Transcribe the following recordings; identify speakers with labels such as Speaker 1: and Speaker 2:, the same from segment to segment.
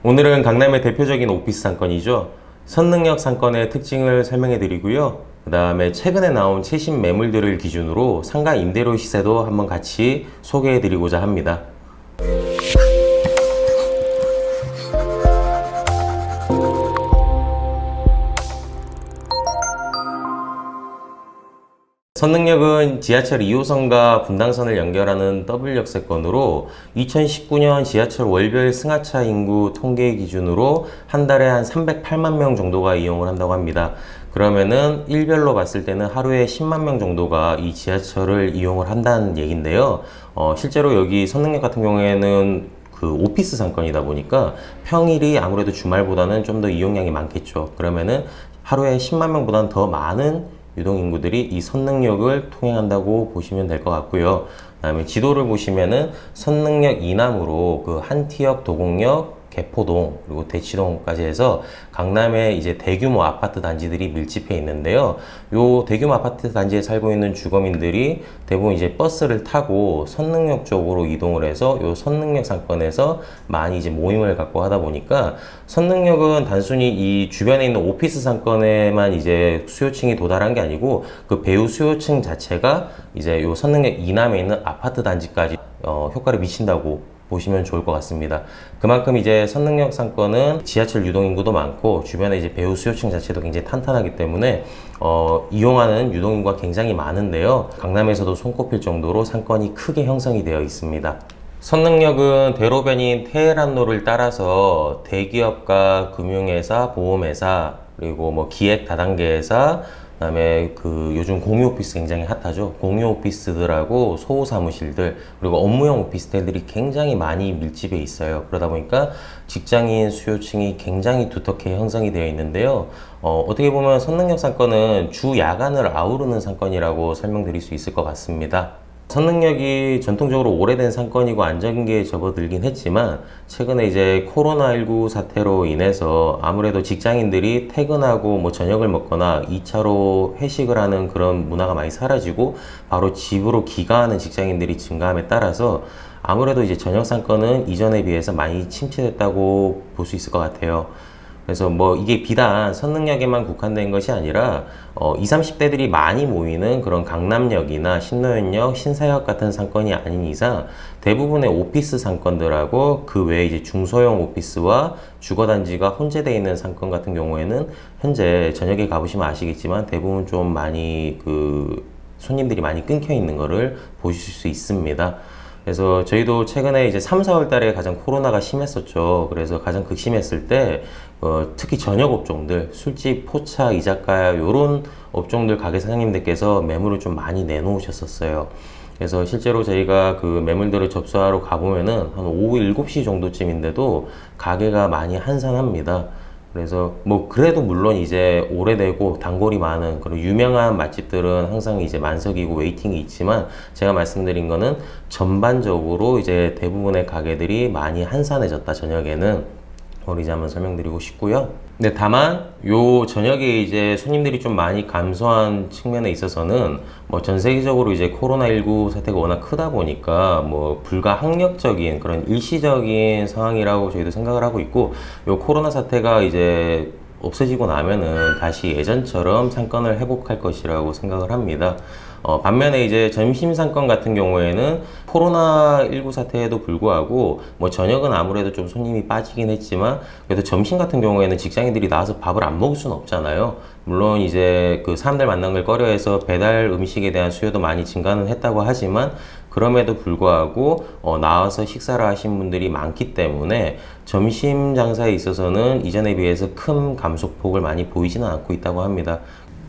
Speaker 1: 오늘은 강남의 대표적인 오피스 상권이죠. 선능력 상권의 특징을 설명해 드리고요. 그 다음에 최근에 나온 최신 매물들을 기준으로 상가 임대료 시세도 한번 같이 소개해 드리고자 합니다. 선능력은 지하철 2호선과 분당선을 연결하는 더블 역세권으로 2019년 지하철 월별 승하차 인구 통계 기준으로 한 달에 한 308만 명 정도가 이용을 한다고 합니다. 그러면은 일별로 봤을 때는 하루에 10만 명 정도가 이 지하철을 이용을 한다는 얘기인데요. 실제로 여기 선능력 같은 경우에는 그 오피스 상권이다 보니까 평일이 아무래도 주말보다는 좀 더 이용량이 많겠죠. 그러면은 하루에 10만 명보다는 더 많은 유동인구들이 이 선능력을 통행한다고 보시면 될 것 같고요. 그 다음에 지도를 보시면은 선능력 이남으로 그 한티역, 도곡역, 개포동, 그리고 대치동까지 해서 강남에 이제 대규모 아파트 단지들이 밀집해 있는데요. 요 대규모 아파트 단지에 살고 있는 주거민들이 대부분 이제 버스를 타고 선능력 쪽으로 이동을 해서 요 선능력 상권에서 많이 이제 모임을 갖고 하다 보니까 선능력은 단순히 이 주변에 있는 오피스 상권에만 이제 수요층이 도달한 게 아니고 그 배후 수요층 자체가 이제 요 선능력 이남에 있는 아파트 단지까지 효과를 미친다고 보시면 좋을 것 같습니다. 그만큼 이제 선능력 상권은 지하철 유동인구도 많고 주변에 이제 배후 수요층 자체도 굉장히 탄탄하기 때문에 이용하는 유동인구가 굉장히 많은데요. 강남에서도 손꼽힐 정도로 상권이 크게 형성이 되어 있습니다. 선능력은 대로변인 테헤란로를 따라서 대기업과 금융회사, 보험회사, 그리고 뭐 기획 다단계회사, 그다음에 그 요즘 공유 오피스 굉장히 핫하죠. 공유 오피스들하고 소호 사무실들 그리고 업무용 오피스텔들이 굉장히 많이 밀집해 있어요. 그러다 보니까 직장인 수요층이 굉장히 두텁게 형성이 되어 있는데요. 어떻게 보면 선능력 상권은 주 야간을 아우르는 상권이라고 설명드릴 수 있을 것 같습니다. 선능력이 전통적으로 오래된 상권이고 안정기에 접어들긴 했지만 최근에 이제 코로나19 사태로 인해서 아무래도 직장인들이 퇴근하고 뭐 저녁을 먹거나 2차로 회식을 하는 그런 문화가 많이 사라지고 바로 집으로 귀가하는 직장인들이 증가함에 따라서 아무래도 이제 저녁 상권은 이전에 비해서 많이 침체됐다고 볼 수 있을 것 같아요. 그래서 뭐 이게 비단 선능력에만 국한된 것이 아니라 20, 30대들이 많이 모이는 그런 강남역이나 신노현역, 신사역 같은 상권이 아닌 이상 대부분의 오피스 상권들하고 그 외에 이제 중소형 오피스와 주거단지가 혼재되어 있는 상권 같은 경우에는 현재 저녁에 가보시면 아시겠지만 대부분 좀 많이 그 손님들이 많이 끊겨 있는 거를 보실 수 있습니다. 그래서 저희도 최근에 이제 3, 4월 달에 가장 코로나가 심했었죠. 그래서 가장 극심했을 때 특히 저녁 업종들, 술집, 포차, 이자카야 요런 업종들 가게 사장님들께서 매물을 좀 많이 내놓으셨었어요. 그래서 실제로 저희가 그 매물들을 접수하러 가보면은 한 오후 7시 정도쯤인데도 가게가 많이 한산합니다. 그래서 뭐 그래도 물론 이제 오래되고 단골이 많은 그런 유명한 맛집들은 항상 이제 만석이고 웨이팅이 있지만 제가 말씀드린 거는 전반적으로 이제 대부분의 가게들이 많이 한산해졌다 저녁에는 이제 한번 설명드리고 싶고요. 근데 다만 요 저녁에 이제 손님들이 좀 많이 감소한 측면에 있어서는 뭐 전 세계적으로 이제 코로나19 사태가 워낙 크다 보니까 뭐 불가항력적인 그런 일시적인 상황이라고 저희도 생각을 하고 있고 요 코로나 사태가 이제 없어지고 나면은 다시 예전처럼 상권을 회복할 것이라고 생각을 합니다. 반면에 이제 점심 상권 같은 경우에는 코로나19 사태에도 불구하고 뭐 저녁은 아무래도 좀 손님이 빠지긴 했지만 그래도 점심 같은 경우에는 직장인들이 나와서 밥을 안 먹을 수는 없잖아요. 물론 이제 그 사람들 만나는 걸 꺼려해서 배달 음식에 대한 수요도 많이 증가는 했다고 하지만 그럼에도 불구하고 나와서 식사를 하신 분들이 많기 때문에 점심 장사에 있어서는 이전에 비해서 큰 감소폭을 많이 보이지는 않고 있다고 합니다.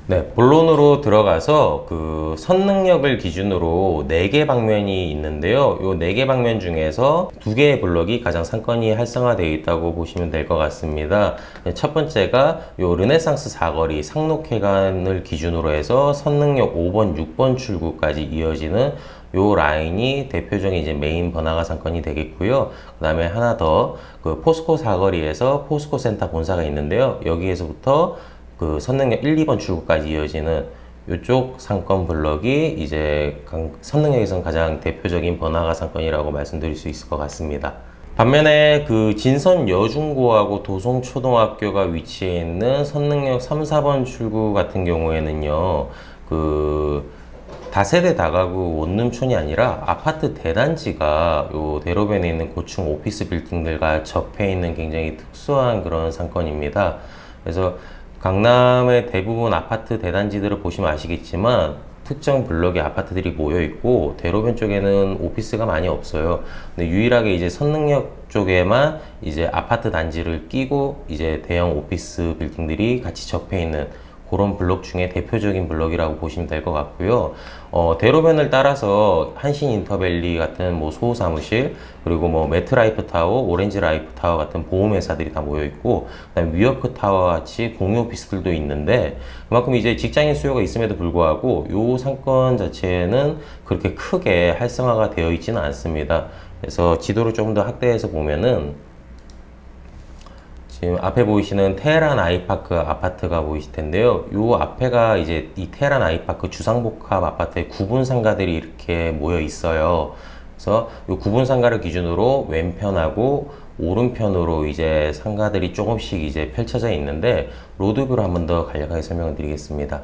Speaker 1: 네, 본론으로 들어가서 그 선능력을 기준으로 4개 방면이 있는데요. 요 4개 방면 중에서 2개의 블럭이 가장 상권이 활성화되어 있다고 보시면 될 것 같습니다. 첫 번째가 요 르네상스 사거리 상록회관을 기준으로 해서 선능력 5번, 6번 출구까지 이어지는 요 라인이 대표적인 이제 메인 번화가 상권이 되겠고요. 그 다음에 하나 더 그 포스코 사거리에서 포스코 센터 본사가 있는데요. 여기에서부터 그 선능력 1, 2번 출구까지 이어지는 이쪽 상권 블럭이 이제 선능력에서는 가장 대표적인 번화가 상권이라고 말씀드릴 수 있을 것 같습니다. 반면에 그 진선 여중고하고 도송초등학교가 위치해 있는 선능역 3, 4번 출구 같은 경우에는요, 그 다세대 다가구 원룸촌이 아니라 아파트 대단지가 요 대로변에 있는 고층 오피스 빌딩들과 접해 있는 굉장히 특수한 그런 상권입니다. 그래서 강남의 대부분 아파트 대단지들을 보시면 아시겠지만 특정 블록에 아파트들이 모여 있고 대로변 쪽에는 오피스가 많이 없어요. 근데 유일하게 이제 선능력 쪽에만 이제 아파트 단지를 끼고 이제 대형 오피스 빌딩들이 같이 접해 있는 그런 블록 중에 대표적인 블록이라고 보시면 될 것 같고요. 대로변을 따라서 한신 인터밸리 같은 뭐 소사무실, 그리고 뭐 매트라이프 타워, 오렌지 라이프 타워 같은 보험회사들이 다 모여 있고, 그다음에 위어크 타워 같이 공유 오피스들도 있는데, 그만큼 이제 직장인 수요가 있음에도 불구하고 요 상권 자체는 그렇게 크게 활성화가 되어 있지는 않습니다. 그래서 지도를 조금 더 확대해서 보면은 지금 앞에 보이시는 테헤란 아이파크 아파트가 보이실 텐데요. 요 앞에가 이제 이 테헤란 아이파크 주상복합 아파트의 구분 상가들이 이렇게 모여 있어요. 그래서 요 구분 상가를 기준으로 왼편하고 오른편으로 이제 상가들이 조금씩 이제 펼쳐져 있는데 로드뷰로 한 번 더 간략하게 설명을 드리겠습니다.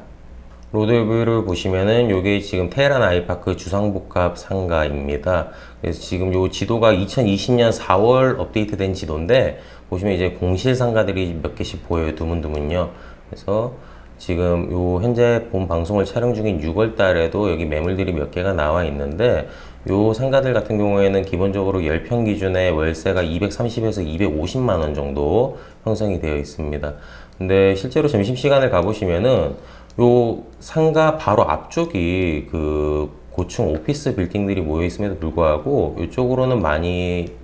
Speaker 1: 로드뷰를 보시면은 요게 지금 테헤란 아이파크 주상복합 상가입니다. 그래서 지금 요 지도가 2020년 4월 업데이트된 지도인데 보시면 이제 공실 상가들이 몇 개씩 보여요. 드문드문요. 그래서 지금 요 현재 본 방송을 촬영 중인 6월 달에도 여기 매물들이 몇 개가 나와 있는데 요 상가들 같은 경우에는 기본적으로 10평 기준의 월세가 230에서 250만 원 정도 형성이 되어 있습니다. 근데 실제로 점심시간을 가보시면은 요 상가 바로 앞쪽이 그 고층 오피스 빌딩들이 모여 있음에도 불구하고 이쪽으로는 많이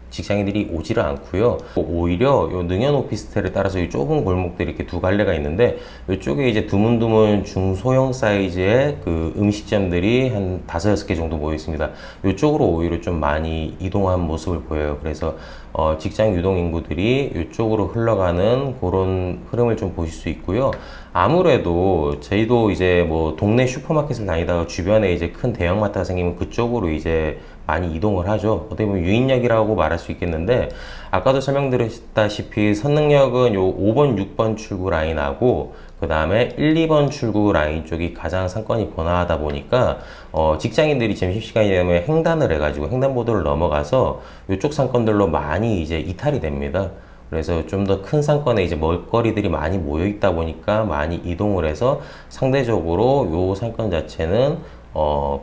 Speaker 1: 직장인들이 오지를 않고요. 오히려 요 능연 오피스텔을 따라서 이 좁은 골목들이 이렇게 두 갈래가 있는데 이쪽에 이제 드문드문 중소형 사이즈의 그 음식점들이 한 5-6개 정도 모여 있습니다. 이쪽으로 오히려 좀 많이 이동한 모습을 보여요. 그래서 직장 유동 인구들이 이쪽으로 흘러가는 그런 흐름을 좀 보실 수 있고요. 아무래도 저희도 이제 뭐 동네 슈퍼마켓을 다니다가 주변에 이제 큰 대형마트가 생기면 그쪽으로 이제 많이 이동을 하죠. 어떻게 보면 유인력이라고 말할 수 있겠는데 아까도 설명드렸다시피 선능력은 요 5번, 6번 출구 라인하고 그 다음에 1, 2번 출구 라인 쪽이 가장 상권이 번화하다 보니까 직장인들이 점심시간이 되면 횡단을 해가지고 횡단보도를 넘어가서 이쪽 상권들로 많이 이제 이탈이 됩니다. 그래서 좀 더 큰 상권에 이제 먹거리들이 많이 모여 있다 보니까 많이 이동을 해서 상대적으로 요 상권 자체는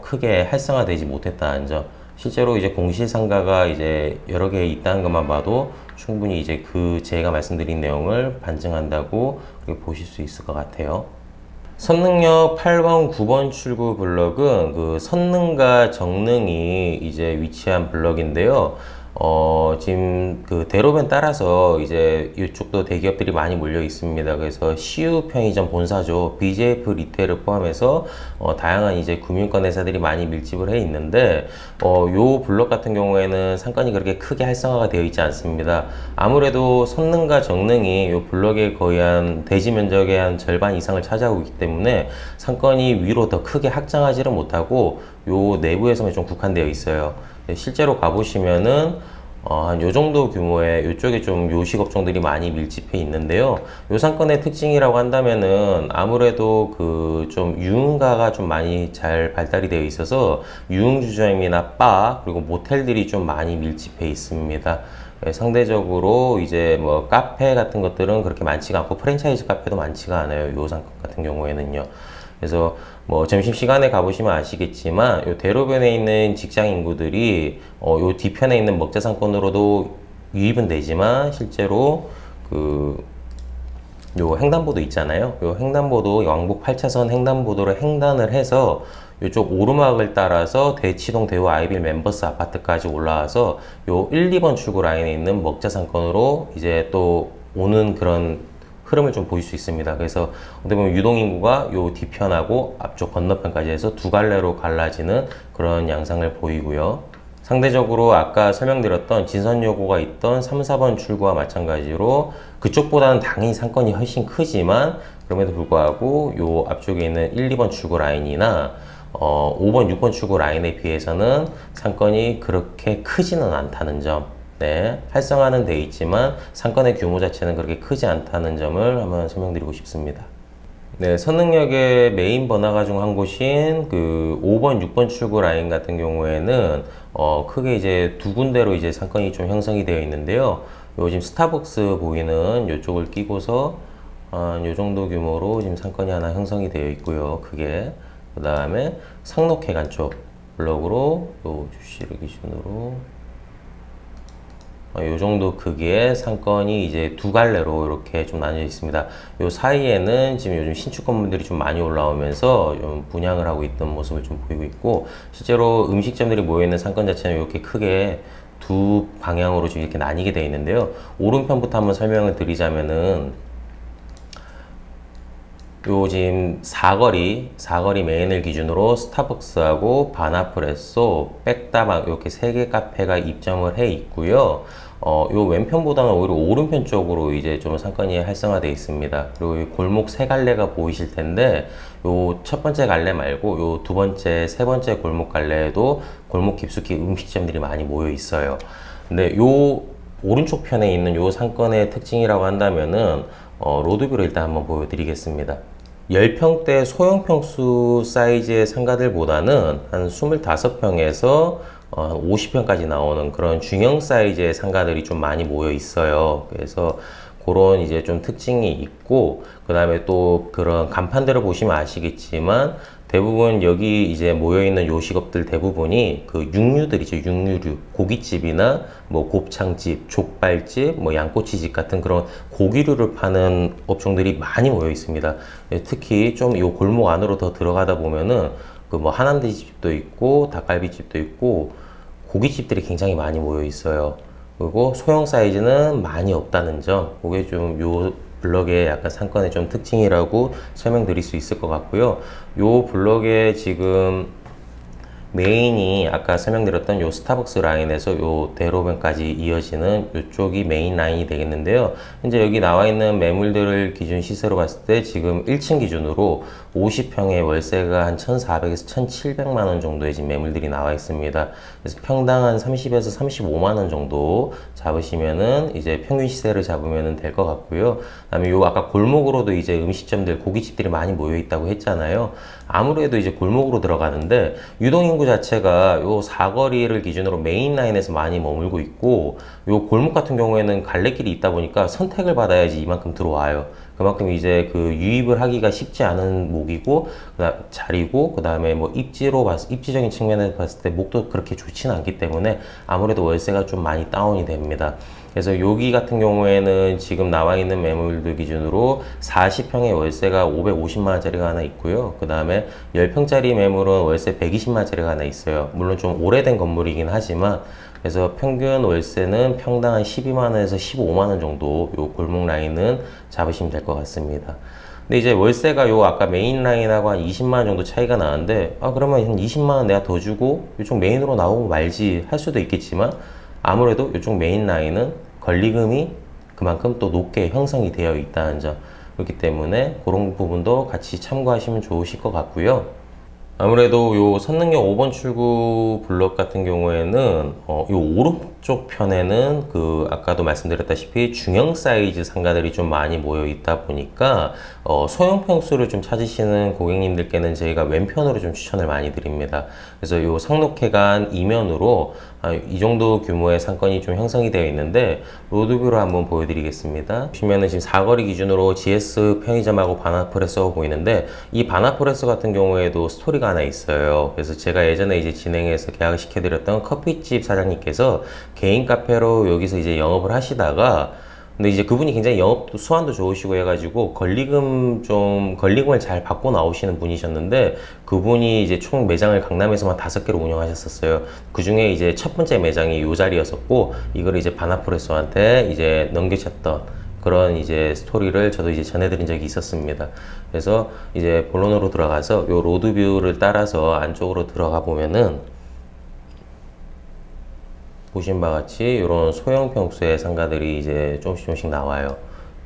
Speaker 1: 크게 활성화되지 못했다는 점. 실제로 이제 공실상가가 이제 여러 개 있다는 것만 봐도 충분히 이제 그 제가 말씀드린 내용을 반증한다고 그렇게 보실 수 있을 것 같아요. 선능역 8번, 9번 출구 블럭은 그 선능과 정능이 이제 위치한 블럭인데요. 지금 그 대로변 따라서 이제 이쪽도 대기업들이 많이 몰려 있습니다. 그래서 CU 편의점 본사죠. BJF 리테일을 포함해서 다양한 이제 금융권 회사들이 많이 밀집을 해 있는데 요 블록 같은 경우에는 상권이 그렇게 크게 활성화가 되어 있지 않습니다. 아무래도 선능과 정능이 요 블록의 거의 한 대지 면적의 한 절반 이상을 차지하고 있기 때문에 상권이 위로 더 크게 확장하지를 못하고 요 내부에서만 좀 국한되어 있어요. 실제로 가보시면은 한 요 정도 규모의 요쪽에 좀 요식 업종들이 많이 밀집해 있는데요. 요 상권의 특징이라고 한다면은 아무래도 그 좀 유흥가가 좀 많이 잘 발달이 되어 있어서 유흥주점이나 바 그리고 모텔들이 좀 많이 밀집해 있습니다. 상대적으로 이제 뭐 카페 같은 것들은 그렇게 많지가 않고 프랜차이즈 카페도 많지가 않아요. 요 상권 같은 경우에는요. 그래서 뭐 점심시간에 가보시면 아시겠지만 요 대로변에 있는 직장 인구들이 요 뒤편에 있는 먹자 상권으로도 유입은 되지만 실제로 그 요 횡단보도 있잖아요. 요 횡단보도 왕복 8차선 횡단보도를 횡단을 해서 이쪽 오르막을 따라서 대치동 대우 아이빌 멤버스 아파트까지 올라와서 요 1, 2번 출구 라인에 있는 먹자 상권으로 이제 또 오는 그런 흐름을 좀 보일 수 있습니다. 그래서 어떻게 보면 유동인구가 요 뒤편하고 앞쪽 건너편까지 해서 두 갈래로 갈라지는 그런 양상을 보이고요. 상대적으로 아까 설명드렸던 진선여고가 있던 3, 4번 출구와 마찬가지로 그쪽보다는 당연히 상권이 훨씬 크지만 그럼에도 불구하고 요 앞쪽에 있는 1, 2번 출구 라인이나 5번, 6번 출구 라인에 비해서는 상권이 그렇게 크지는 않다는 점. 네, 활성화는 돼 있지만 상권의 규모 자체는 그렇게 크지 않다는 점을 한번 설명드리고 싶습니다. 네, 선능력의 메인 번화가 중 한 곳인 그 5번, 6번 출구 라인 같은 경우에는 크게 이제 두 군데로 이제 상권이 좀 형성이 되어 있는데요. 요즘 스타벅스 보이는 이쪽을 끼고서 요 정도 규모로 지금 상권이 하나 형성이 되어 있고요. 크게. 그 다음에 상록회관 쪽 블럭으로 요 주시를 기준으로 요 정도 크기의 상권이 이제 두 갈래로 이렇게 좀 나뉘어 있습니다. 요 사이에는 지금 요즘 신축 건물들이 좀 많이 올라오면서 좀 분양을 하고 있던 모습을 좀 보이고 있고, 실제로 음식점들이 모여있는 상권 자체는 이렇게 크게 두 방향으로 지금 이렇게 나뉘게 되어 있는데요. 오른편부터 한번 설명을 드리자면은 요 지금 사거리 메인을 기준으로 스타벅스하고 바나프레소, 백다방 이렇게 세 개 카페가 입점을 해 있고요. 요 왼편보다는 오히려 오른편 쪽으로 이제 좀 상권이 활성화되어 있습니다. 그리고 이 골목 세 갈래가 보이실 텐데, 요 첫 번째 갈래 말고 요 두 번째, 세 번째 골목 갈래에도 골목 깊숙이 음식점들이 많이 모여 있어요. 근데 요 오른쪽 편에 있는 요 상권의 특징이라고 한다면은 로드뷰로 일단 한번 보여드리겠습니다. 10평대 소형 평수 사이즈의 상가들보다는 한 25평에서 한 50평까지 나오는 그런 중형 사이즈의 상가들이 좀 많이 모여 있어요. 그래서 그런 이제 좀 특징이 있고, 그 다음에 또 그런 간판들을 보시면 아시겠지만 대부분 여기 이제 모여있는 요식업들 대부분이 그 육류들이죠. 육류류. 고깃집이나 뭐 곱창집, 족발집, 뭐 양꼬치집 같은 그런 고기류를 파는 업종들이 많이 모여 있습니다. 특히 좀 이 골목 안으로 더 들어가다 보면은 그 뭐 한남대집도 있고 닭갈비집도 있고 고깃집들이 굉장히 많이 모여 있어요. 그리고 소형 사이즈는 많이 없다는 점, 그게 좀 요 블럭의 약간 상권의 좀 특징이라고 설명드릴 수 있을 것 같고요. 요 블럭의 지금 메인이 아까 설명드렸던 요 스타벅스 라인에서 요 대로변까지 이어지는 이쪽이 메인 라인이 되겠는데요. 현재 여기 나와 있는 매물들을 기준 시세로 봤을 때 지금 1층 기준으로 50평의 월세가 한 1,400에서 1,700만 원 정도의 지금 매물들이 나와 있습니다. 그래서 평당 한 30에서 35만 원 정도 잡으시면은 이제 평균 시세를 잡으면 될 것 같고요. 그다음에 요 아까 골목으로도 이제 음식점들, 고깃집들이 많이 모여 있다고 했잖아요. 아무래도 이제 골목으로 들어가는데 유동인구 자체가 요 사거리를 기준으로 메인 라인에서 많이 머물고 있고, 요 골목 같은 경우에는 갈래길이 있다 보니까 선택을 받아야지 이만큼 들어와요. 그만큼 이제 그 유입을 하기가 쉽지 않은 목이고, 자리고, 그 다음에 뭐 입지적인 측면에서 봤을 때 목도 그렇게 좋지는 않기 때문에 아무래도 월세가 좀 많이 다운이 됩니다. 그래서 여기 같은 경우에는 지금 나와 있는 매물들 기준으로 40평의 월세가 550만 원짜리가 하나 있고요. 그 다음에 10평짜리 매물은 월세 120만 원짜리가 하나 있어요. 물론 좀 오래된 건물이긴 하지만, 그래서 평균 월세는 평당 한 12만 원에서 15만 원 정도 요 골목 라인은 잡으시면 될 것 같습니다. 근데 이제 월세가 요 아까 메인 라인하고 한 20만 원 정도 차이가 나는데, 그러면 한 20만 원 내가 더 주고 이쪽 메인으로 나오고 말지 할 수도 있겠지만, 아무래도 이쪽 메인 라인은 권리금이 그만큼 또 높게 형성이 되어 있다는 점, 그렇기 때문에 그런 부분도 같이 참고하시면 좋으실 것 같고요. 아무래도 요 선능력 5번 출구 블럭 같은 경우에는 요 오른쪽 편에는 그 아까도 말씀드렸다시피 중형 사이즈 상가들이 좀 많이 모여 있다 보니까 소형 평수를 좀 찾으시는 고객님들께는 저희가 왼편으로 좀 추천을 많이 드립니다. 그래서 요 상록회관 이면으로 이 정도 규모의 상권이 좀 형성이 되어 있는데, 로드뷰로 한번 보여드리겠습니다. 보시면은 지금 사거리 기준으로 GS 편의점하고 바나프레스가 보이는데, 이 바나프레스 같은 경우에도 스토리가 하나 있어요. 그래서 제가 예전에 이제 진행해서 계약을 시켜드렸던 커피집 사장님께서 개인 카페로 여기서 이제 영업을 하시다가, 근데 이제 그분이 굉장히 영업도 수완도 좋으시고 해가지고 권리금을 잘 받고 나오시는 분이셨는데, 그분이 이제 총 매장을 강남에서만 5개로 운영하셨었어요. 그 중에 이제 첫 번째 매장이 요 자리였었고, 이걸 이제 바나프레소한테 이제 넘겨쳤던 그런 이제 스토리를 저도 이제 전해드린 적이 있었습니다. 그래서 이제 본론으로 들어가서 요 로드뷰를 따라서 안쪽으로 들어가 보면은, 보신 바와 같이 이런 소형 평수의 상가들이 이제 조금씩 나와요.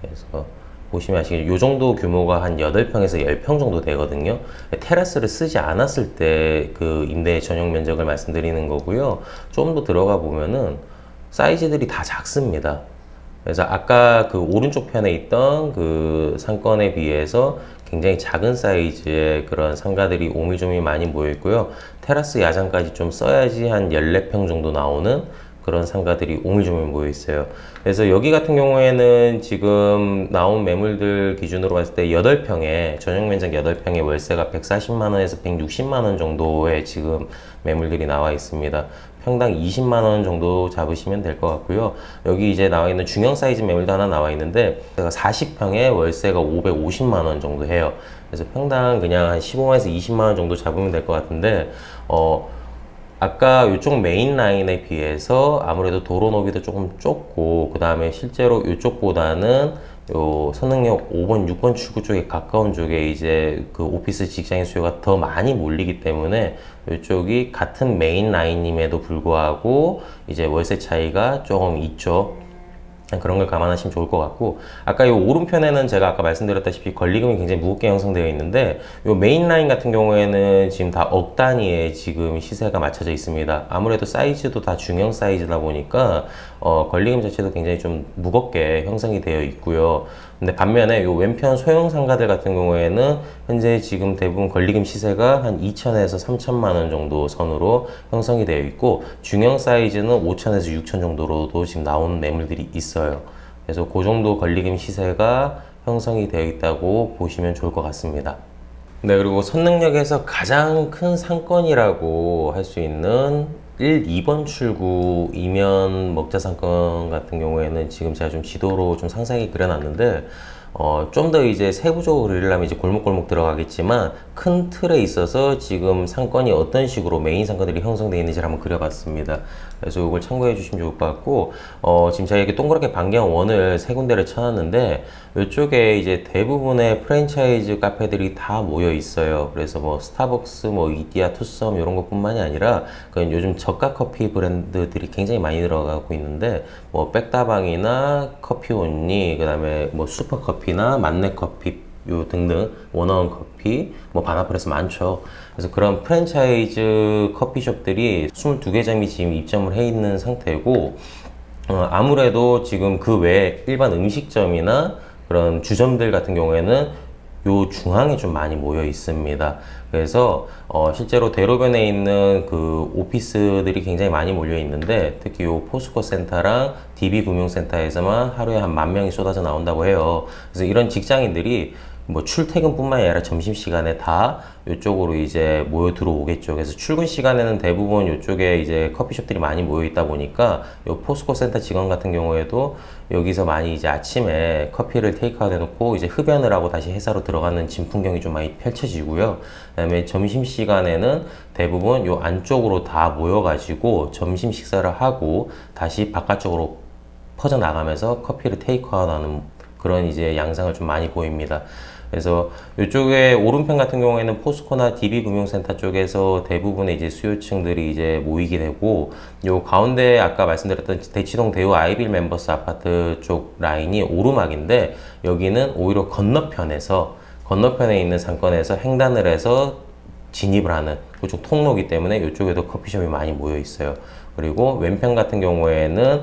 Speaker 1: 그래서 보시면 아시겠지만 이 정도 규모가 한 8평에서 10평 정도 되거든요. 테라스를 쓰지 않았을 때 그 임대 전용 면적을 말씀드리는 거고요. 좀 더 들어가 보면은 사이즈들이 다 작습니다. 그래서 아까 그 오른쪽 편에 있던 그 상권에 비해서 굉장히 작은 사이즈의 그런 상가들이 오밀조밀 많이 모여 있고요. 테라스 야장까지 좀 써야지 한 14평 정도 나오는 그런 상가들이 오밀조밀 모여 있어요. 그래서 여기 같은 경우에는 지금 나온 매물들 기준으로 봤을 때 8평에, 전용 면적 8평에 월세가 140만원에서 160만원 정도의 지금 매물들이 나와 있습니다. 평당 20만원 정도 잡으시면 될 것 같고요. 여기 이제 나와 있는 중형 사이즈 매물도 하나 나와 있는데, 제가 40평에 월세가 550만원 정도 해요. 그래서 평당 그냥 한 15만원에서 20만원 정도 잡으면 될 것 같은데, 아까 이쪽 메인 라인에 비해서 아무래도 도로 너비도 조금 좁고, 그 다음에 실제로 이쪽보다는 요 선릉역 5번, 6번 출구 쪽에 가까운 쪽에 이제 그 오피스 직장인 수요가 더 많이 몰리기 때문에 이쪽이 같은 메인 라인임에도 불구하고 이제 월세 차이가 조금 있죠. 그런 걸 감안하시면 좋을 것 같고, 아까 이 오른편에는 제가 아까 말씀드렸다시피 권리금이 굉장히 무겁게 형성되어 있는데, 이 메인 라인 같은 경우에는 지금 다 억 단위의 지금 시세가 맞춰져 있습니다. 아무래도 사이즈도 다 중형 사이즈다 보니까 권리금 자체도 굉장히 좀 무겁게 형성이 되어 있고요. 근데 반면에 이 왼편 소형 상가들 같은 경우에는 현재 지금 대부분 권리금 시세가 한 2천에서 3천만 원 정도 선으로 형성이 되어 있고, 중형 사이즈는 5천에서 6천 정도로도 지금 나오는 매물들이 있어요. 그래서 그 정도 권리금 시세가 형성이 되어 있다고 보시면 좋을 것 같습니다. 네, 그리고 선릉역에서 가장 큰 상권이라고 할 수 있는 1, 2번 출구 이면 먹자 상권 같은 경우에는 지금 제가 좀 지도로 좀 상세하게 그려놨는데, 좀 더 이제 세부적으로 그리려면 이제 골목골목 들어가겠지만, 큰 틀에 있어서 지금 상권이 어떤 식으로 메인 상권들이 형성되어 있는지를 한번 그려봤습니다. 그래서 이걸 참고해 주시면 좋을 것 같고, 지금 제가 이렇게 동그랗게 반경 원을 세 군데를 쳐놨는데, 이쪽에 이제 대부분의 프랜차이즈 카페들이 다 모여 있어요. 그래서 뭐 스타벅스, 뭐 이디야, 투썸 이런 것뿐만이 아니라 그 요즘 저가 커피 브랜드들이 굉장히 많이 들어가고 있는데, 뭐 백다방이나 커피온리, 그다음에 뭐 슈퍼커피나 만내커피 요 등등, 원어원 커피, 뭐 바나프레스 많죠. 그래서 그런 프랜차이즈 커피숍들이 22개점이 지금 입점을 해 있는 상태고, 아무래도 지금 그 외에 일반 음식점이나 그런 주점들 같은 경우에는 요 중앙에 좀 많이 모여 있습니다. 그래서 실제로 대로변에 있는 그 오피스들이 굉장히 많이 몰려 있는데, 특히 요 포스코 센터랑 DB 금융센터에서만 하루에 한 10,000명이 쏟아져 나온다고 해요. 그래서 이런 직장인들이 뭐 출퇴근뿐만이 아니라 점심시간에 다 이쪽으로 이제 모여 들어오겠죠. 그래서 출근 시간에는 대부분 이쪽에 이제 커피숍들이 많이 모여 있다 보니까 요 포스코 센터 직원 같은 경우에도 여기서 많이 이제 아침에 커피를 테이크아웃 해놓고 이제 흡연을 하고 다시 회사로 들어가는 진풍경이 좀 많이 펼쳐지고요. 그다음에 점심시간에는 대부분 요 안쪽으로 다 모여가지고 점심 식사를 하고 다시 바깥쪽으로 퍼져나가면서 커피를 테이크아웃 하는 그런 이제 양상을 좀 많이 보입니다. 그래서 이쪽에 오른편 같은 경우에는 포스코나 DB금융센터 쪽에서 대부분의 이제 수요층들이 이제 모이게 되고, 요 가운데 아까 말씀드렸던 대치동 대우 아이빌 멤버스 아파트 쪽 라인이 오르막인데, 여기는 오히려 건너편에 있는 상권에서 횡단을 해서 진입을 하는 그쪽 통로이기 때문에 이쪽에도 커피숍이 많이 모여 있어요. 그리고 왼편 같은 경우에는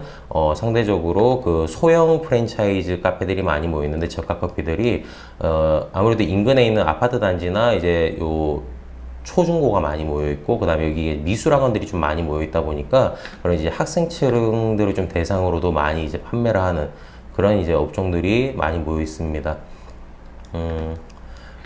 Speaker 1: 상대적으로 그 소형 프랜차이즈 카페들이 많이 모여 있는데, 저가 커피들이 아무래도 인근에 있는 아파트 단지나 이제 요 초중고가 많이 모여 있고, 그다음에 여기 미술학원들이 좀 많이 모여 있다 보니까 그런 이제 학생층들을 좀 대상으로도 많이 이제 판매를 하는 그런 이제 업종들이 많이 모여 있습니다.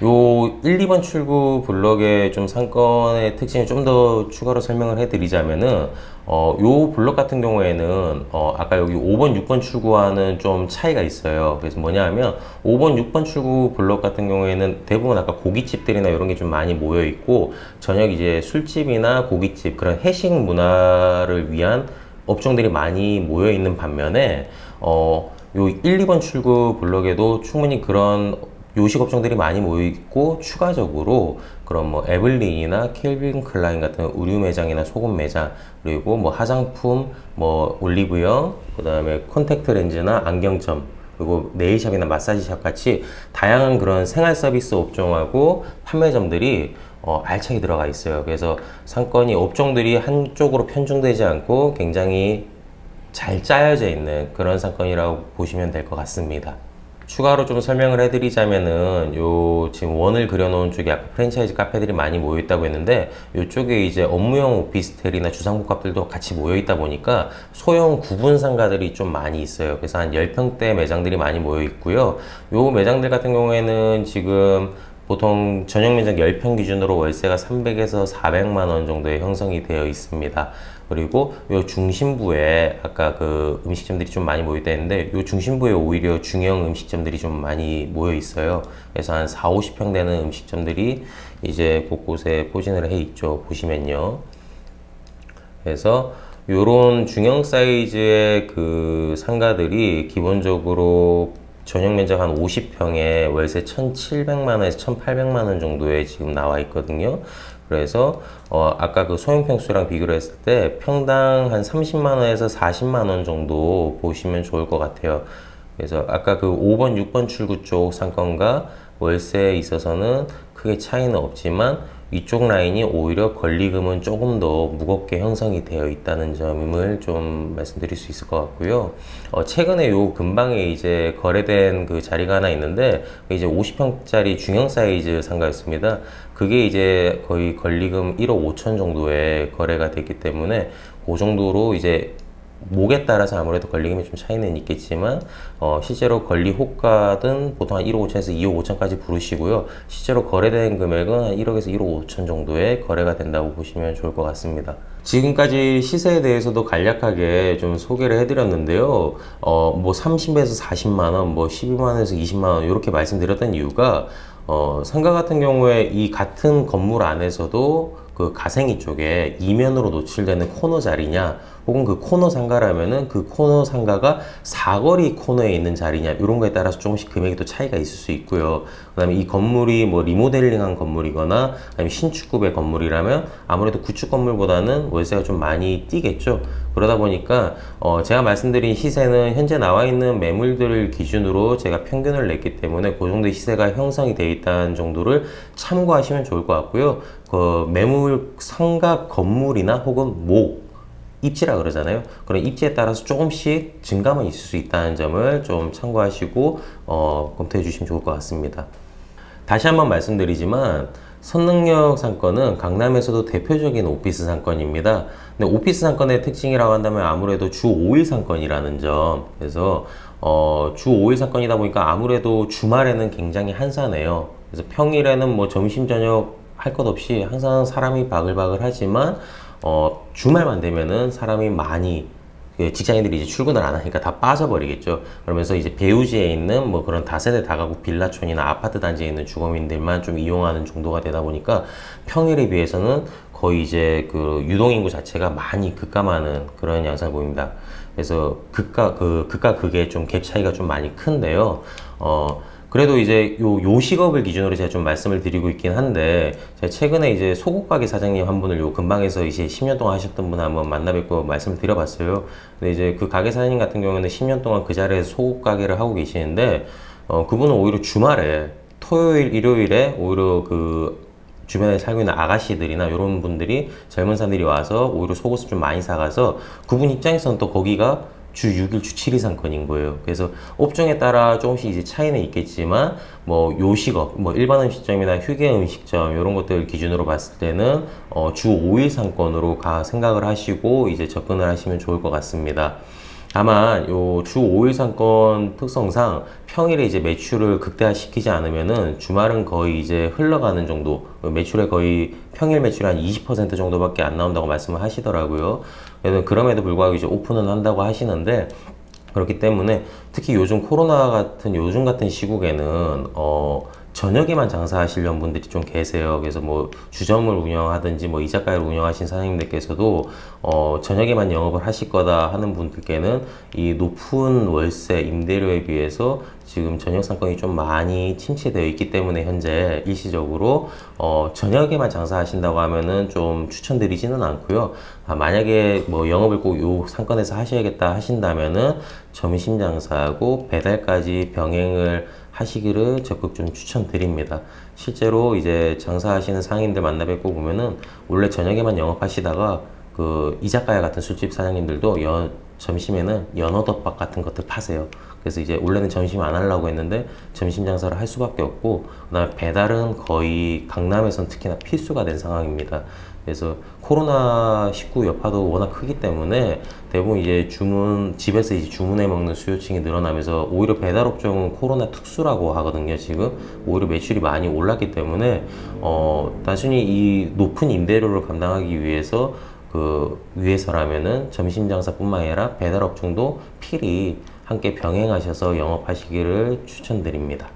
Speaker 1: 요 1, 2번 출구 블럭의 좀 상권의 특징을 좀 더 추가로 설명을 해드리자면은, 요 블럭 같은 경우에는, 아까 여기 5번, 6번 출구와는 좀 차이가 있어요. 그래서 뭐냐 하면, 5번, 6번 출구 블럭 같은 경우에는 대부분 아까 고깃집들이나 이런 게 좀 많이 모여 있고, 저녁 이제 술집이나 고깃집, 그런 회식 문화를 위한 업종들이 많이 모여 있는 반면에, 요 1, 2번 출구 블럭에도 충분히 그런 요식 업종들이 많이 모여 있고, 추가적으로 그런 뭐 에블린이나 켈빈 클라인 같은 의류 매장이나 소금 매장, 그리고 뭐 화장품, 뭐 올리브영, 그 다음에 콘택트 렌즈나 안경점, 그리고 네일샵이나 마사지샵 같이 다양한 그런 생활 서비스 업종하고 판매점들이 알차게 들어가 있어요. 그래서 상권이 업종들이 한쪽으로 편중되지 않고 굉장히 잘 짜여져 있는 그런 상권이라고 보시면 될 것 같습니다. 추가로 좀 설명을 해드리자면은 요 지금 원을 그려놓은 쪽에 아까 프랜차이즈 카페들이 많이 모여 있다고 했는데 요쪽에 이제 업무용 오피스텔이나 주상복합들도 같이 모여 있다 보니까 소형 구분 상가들이 좀 많이 있어요. 그래서 한 10평대 매장들이 많이 모여 있고요. 요 매장들 같은 경우에는 지금 보통 전용 매장 10평 기준으로 월세가 300에서 400만 원 정도에 형성이 되어 있습니다. 그리고 요 중심부에 아까 그 음식점들이 좀 많이 모여 있다 했는데 요 중심부에 오히려 중형 음식점들이 좀 많이 모여 있어요. 그래서 한 4, 50평 되는 음식점들이 이제 곳곳에 포진을 해 있죠. 보시면요. 그래서 요런 중형 사이즈의 그 상가들이 기본적으로 전용 면적 한 50평에 월세 1,700만 원에서 1,800만 원 정도에 지금 나와 있거든요. 그래서 아까 그 소형 평수랑 비교를 했을 때 평당 한 30만 원에서 40만 원 정도 보시면 좋을 것 같아요. 그래서 아까 그 5번, 6번 출구 쪽 상권과 월세에 있어서는 크게 차이는 없지만 이쪽 라인이 오히려 권리금은 조금 더 무겁게 형성이 되어 있다는 점을 좀 말씀드릴 수 있을 것 같고요. 최근에 요 근방에 이제 거래된 그 자리가 하나 있는데 이제 50평짜리 중형 사이즈 상가였습니다. 그게 이제 거의 권리금 1억 5천 정도에 거래가 됐기 때문에 그 정도로 이제 목에 따라서 아무래도 권리금이 좀 차이는 있겠지만 실제로 권리 호가든 보통 한 1억 5천에서 2억 5천까지 부르시고요. 실제로 거래된 금액은 한 1억에서 1억 5천 정도에 거래가 된다고 보시면 좋을 것 같습니다. 지금까지 시세에 대해서도 간략하게 좀 소개를 해드렸는데요. 뭐 30에서 40만 원, 뭐 12만 원에서 20만 원 이렇게 말씀드렸던 이유가 상가 같은 경우에 이 같은 건물 안에서도 그 가생이 쪽에 이면으로 노출되는 코너 자리냐 혹은 그 코너 상가라면은 그 코너 상가가 사거리 코너에 있는 자리냐 이런 거에 따라서 조금씩 금액이 또 차이가 있을 수 있고요. 그 다음에 이 건물이 뭐 리모델링한 건물이거나 아니면 신축급의 건물이라면 아무래도 구축 건물보다는 월세가 좀 많이 뛰겠죠. 그러다 보니까 제가 말씀드린 시세는 현재 나와 있는 매물들을 기준으로 제가 평균을 냈기 때문에 그 정도의 시세가 형성이 되어 있다는 정도를 참고하시면 좋을 것 같고요. 그 매물 상가 건물이나 혹은 입지라 그러잖아요. 그런 입지에 따라서 조금씩 증감은 있을 수 있다는 점을 좀 참고하시고 검토해 주시면 좋을 것 같습니다. 다시 한번 말씀드리지만 선능력 상권은 강남에서도 대표적인 오피스 상권입니다. 근데 오피스 상권의 특징이라고 한다면 아무래도 주 5일 상권이라는 점. 그래서 주 5일 상권이다 보니까 아무래도 주말에는 굉장히 한산해요. 그래서 평일에는 뭐 점심 저녁 할 것 없이 항상 사람이 바글바글 하지만 주말만 되면은 사람이 많이 직장인들이 이제 출근을 안 하니까 다 빠져버리겠죠. 그러면서 이제 배우지에 있는 뭐 그런 다세대 다가구 빌라촌이나 아파트 단지에 있는 주거민들만 좀 이용하는 정도가 되다 보니까 평일에 비해서는 거의 이제 그 유동인구 자체가 많이 급감하는 그런 양상을 보입니다. 그래서 극과 극의 좀 갭 차이가 좀 많이 큰데요. 그래도 이제 요식업을 기준으로 제가 좀 말씀을 드리고 있긴 한데, 제가 최근에 이제 소국가게 사장님 한 분을 요 근방에서 이제 10년 동안 하셨던 분을 한번 만나뵙고 말씀을 드려봤어요. 근데 이제 그 가게 사장님 같은 경우는 10년 동안 그 자리에서 소국가게를 하고 계시는데, 그분은 오히려 주말에, 토요일, 일요일에 오히려 그 주변에 살고 있는 아가씨들이나 이런 분들이 젊은 사람들이 와서 오히려 속옷을 좀 많이 사가서 그분 입장에서는 또 거기가 주 6일, 주 7일 상권인 거예요. 그래서 업종에 따라 조금씩 이제 차이는 있겠지만, 뭐 요식업, 뭐 일반 음식점이나 휴게 음식점 이런 것들 기준으로 봤을 때는 주 5일 상권으로 생각을 하시고 이제 접근을 하시면 좋을 것 같습니다. 다만 요 주 5일 상권 특성상 평일에 이제 매출을 극대화시키지 않으면은 주말은 거의 이제 흘러가는 정도, 매출의 거의 평일 매출의 한 20% 정도밖에 안 나온다고 말씀을 하시더라고요. 그럼에도 불구하고 이제 오픈은 한다고 하시는데, 그렇기 때문에 특히 요즘 코로나 같은 요즘 같은 시국에는 저녁에만 장사하시려는 분들이 좀 계세요. 그래서 뭐 주점을 운영하든지 뭐 이자카야를 운영하신 사장님들께서도 저녁에만 영업을 하실 거다 하는 분들께는 이 높은 월세 임대료에 비해서 지금 저녁 상권이 좀 많이 침체되어 있기 때문에 현재 일시적으로 저녁에만 장사하신다고 하면은 좀 추천드리지는 않고요. 만약에 뭐 영업을 꼭 요 상권에서 하셔야겠다 하신다면은 점심 장사하고 배달까지 병행을 하시기를 적극 좀 추천드립니다. 실제로 이제 장사하시는 상인들 만나 뵙고 보면은 원래 저녁에만 영업하시다가 그 이자카야 같은 술집 사장님들도 점심에는 연어덮밥 같은 것들 파세요. 그래서 이제 원래는 점심 안 하려고 했는데 점심 장사를 할 수밖에 없고, 그다음에 배달은 거의 강남에선 특히나 필수가 된 상황입니다. 그래서 코로나19 여파도 워낙 크기 때문에 대부분 이제 집에서 이제 주문해 먹는 수요층이 늘어나면서 오히려 배달 업종은 코로나 특수라고 하거든요. 지금 오히려 매출이 많이 올랐기 때문에 단순히 이 높은 임대료를 감당하기 위해서라면은 점심 장사뿐만 아니라 배달 업종도 필히 함께 병행하셔서 영업하시기를 추천드립니다.